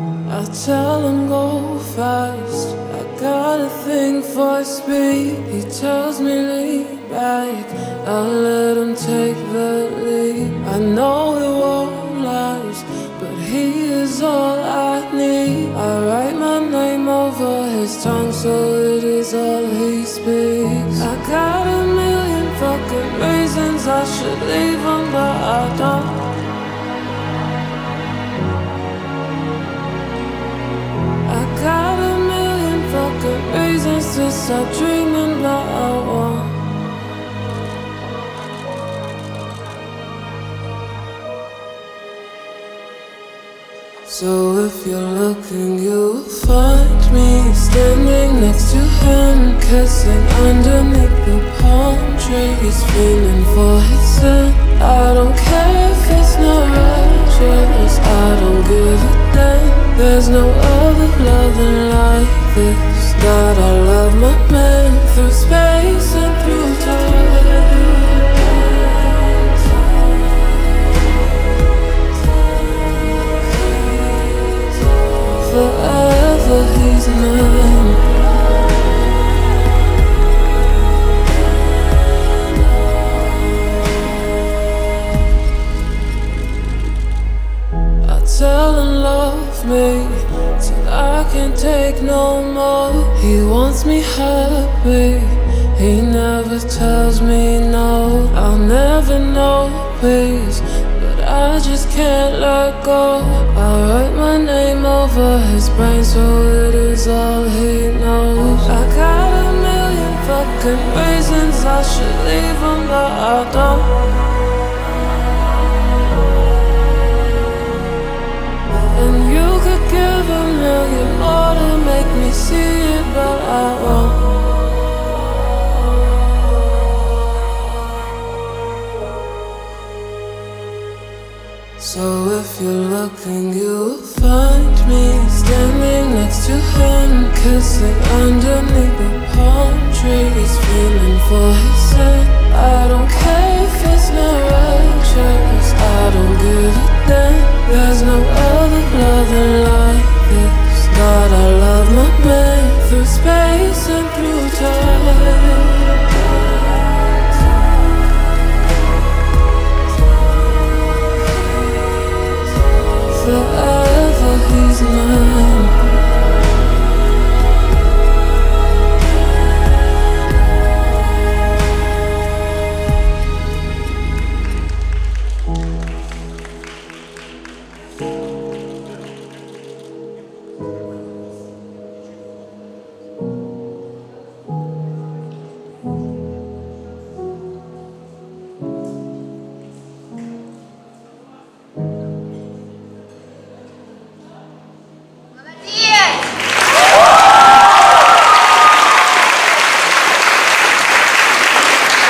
I tell him go fast, I got a thing for speed. He tells me lean back, I'll let him take the lead. I know it won't last, but he is all I need. I write my name over his tongue so it is all he speaks. I got a million fucking reasons I should leave him, but I don't. Got a million fucking reasons to stop dreaming, but I won't. So if you're looking, you'll find me standing next to him, kissing underneath the palm trees, feeling for his scent. I don't care if it's not righteous, I don't give a damn. There's no other loving like this. God, I love my man through space and through time. Forever he's mine. I tell him love me till I can't take no more. He wants me happy, he never tells me no. I'll never know peace, but I just can't let go. I write my name over his brain so it is all he knows. I got a million fucking reasons I should leave him, but I don't. And you could give a million more to make me see it, but I won't. So if you're looking, you'll find me standing next to him, kissing underneath the palm trees, feeling for his scent. I don't care if it's not righteous, I don't give a damn. There's no other loving like this. God, I love my man through space and through time. Forever he's mine.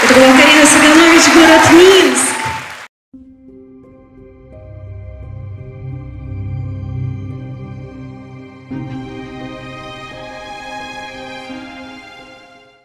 Это была Карина Саганович, город Минск.